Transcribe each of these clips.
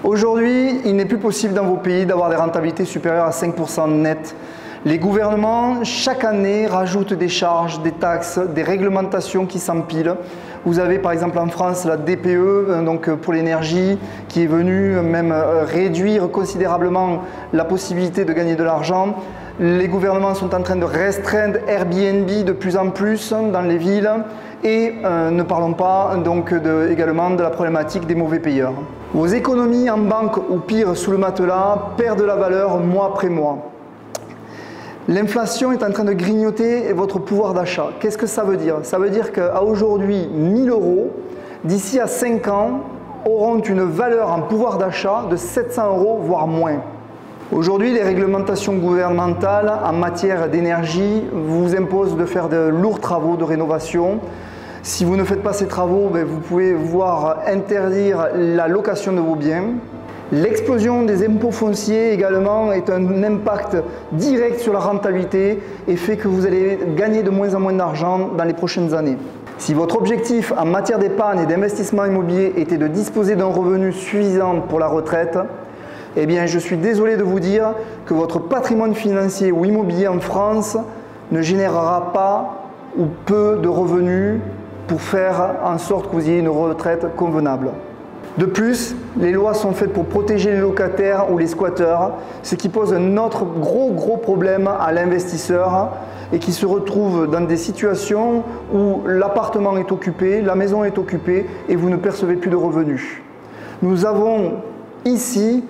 Aujourd'hui, il n'est plus possible dans vos pays d'avoir des rentabilités supérieures à 5% net. Les gouvernements, chaque année, rajoutent des charges, des taxes, des réglementations qui s'empilent. Vous avez par exemple en France la DPE, donc pour l'énergie, qui est venue même réduire considérablement la possibilité de gagner de l'argent. Les gouvernements sont en train de restreindre Airbnb de plus en plus dans les villes. Et ne parlons pas donc également de la problématique des mauvais payeurs. Vos économies en banque ou pire sous le matelas perdent la valeur mois après mois. L'inflation est en train de grignoter votre pouvoir d'achat. Qu'est-ce que ça veut dire? Ça veut dire qu'à aujourd'hui, 1 000 €, d'ici à 5 ans, auront une valeur en pouvoir d'achat de 700 €, voire moins. Aujourd'hui, les réglementations gouvernementales en matière d'énergie vous imposent de faire de lourds travaux de rénovation. Si vous ne faites pas ces travaux, vous pouvez voir interdire la location de vos biens. L'explosion des impôts fonciers également est un impact direct sur la rentabilité et fait que vous allez gagner de moins en moins d'argent dans les prochaines années. Si votre objectif en matière d'épargne et d'investissement immobilier était de disposer d'un revenu suffisant pour la retraite, eh bien, je suis désolé de vous dire que votre patrimoine financier ou immobilier en France ne générera pas ou peu de revenus pour faire en sorte que vous ayez une retraite convenable. De plus, les lois sont faites pour protéger les locataires ou les squatteurs, ce qui pose un autre gros problème à l'investisseur et qui se retrouve dans des situations où l'appartement est occupé, la maison est occupée et vous ne percevez plus de revenus. Nous avons ici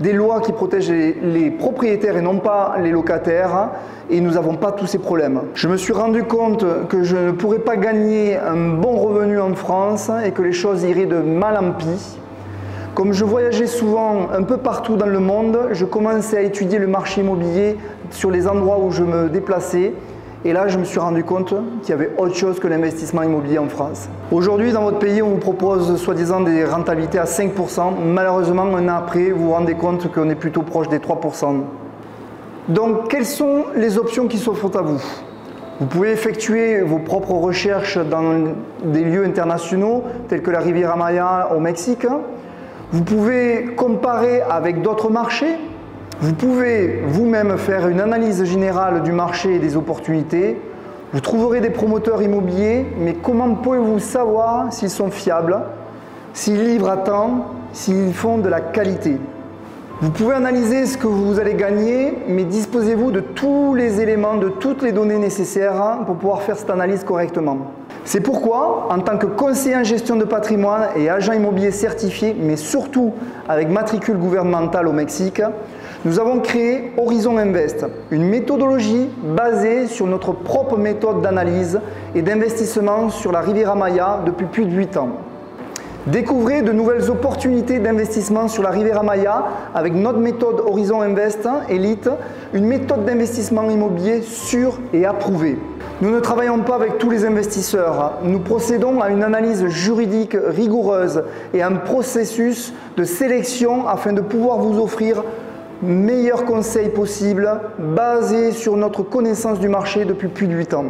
des lois qui protègent les propriétaires et non pas les locataires et nous n'avons pas tous ces problèmes. Je me suis rendu compte que je ne pourrais pas gagner un bon revenu en France et que les choses iraient de mal en pis. Comme je voyageais souvent un peu partout dans le monde, je commençais à étudier le marché immobilier sur les endroits où je me déplaçais. Et là, je me suis rendu compte qu'il y avait autre chose que l'investissement immobilier en France. Aujourd'hui, dans votre pays, on vous propose soi-disant des rentabilités à 5%. Malheureusement, un an après, vous vous rendez compte qu'on est plutôt proche des 3%. Donc, quelles sont les options qui s'offrent à vous? Vous pouvez effectuer vos propres recherches dans des lieux internationaux, tels que la Riviera Maya au Mexique. Vous pouvez comparer avec d'autres marchés. Vous pouvez vous-même faire une analyse générale du marché et des opportunités. Vous trouverez des promoteurs immobiliers, mais comment pouvez-vous savoir s'ils sont fiables, s'ils livrent à temps, s'ils font de la qualité? Vous pouvez analyser ce que vous allez gagner, mais disposez-vous de tous les éléments, de toutes les données nécessaires pour pouvoir faire cette analyse correctement. C'est pourquoi, en tant que conseiller en gestion de patrimoine et agent immobilier certifié, mais surtout avec matricule gouvernementale au Mexique, nous avons créé Horizon Invest, une méthodologie basée sur notre propre méthode d'analyse et d'investissement sur la Riviera Maya depuis plus de 8 ans. Découvrez de nouvelles opportunités d'investissement sur la Riviera Maya avec notre méthode Horizon Invest Elite, une méthode d'investissement immobilier sûre et approuvée. Nous ne travaillons pas avec tous les investisseurs. Nous procédons à une analyse juridique rigoureuse et un processus de sélection afin de pouvoir vous offrir meilleurs conseils possibles basés sur notre connaissance du marché depuis plus de 8 ans.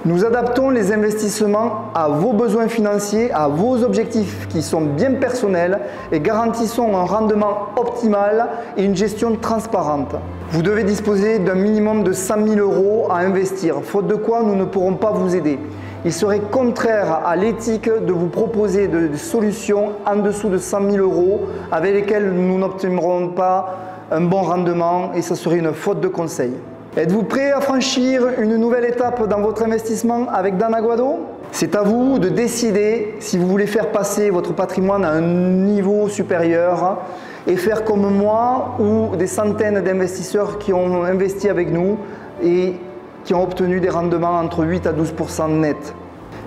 Nous adaptons les investissements à vos besoins financiers, à vos objectifs qui sont bien personnels et garantissons un rendement optimal et une gestion transparente. Vous devez disposer d'un minimum de 100 000 € à investir, faute de quoi nous ne pourrons pas vous aider. Il serait contraire à l'éthique de vous proposer des solutions en dessous de 100 000 € avec lesquelles nous n'obtiendrons pas un bon rendement et ce serait une faute de conseil. Êtes-vous prêt à franchir une nouvelle étape dans votre investissement avec Dan Aguado? C'est à vous de décider si vous voulez faire passer votre patrimoine à un niveau supérieur et faire comme moi ou des centaines d'investisseurs qui ont investi avec nous et qui ont obtenu des rendements entre 8 à 12% net.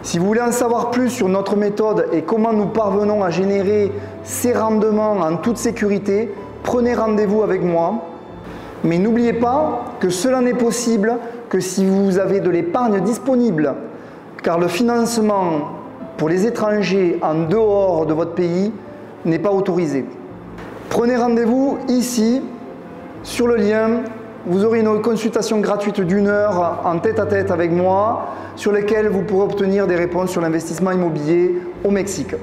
Si vous voulez en savoir plus sur notre méthode et comment nous parvenons à générer ces rendements en toute sécurité, prenez rendez-vous avec moi. Mais n'oubliez pas que cela n'est possible que si vous avez de l'épargne disponible, car le financement pour les étrangers en dehors de votre pays n'est pas autorisé. Prenez rendez-vous ici, sur le lien. Vous aurez une consultation gratuite d'1 heure en tête-à-tête avec moi, sur laquelle vous pourrez obtenir des réponses sur l'investissement immobilier au Mexique.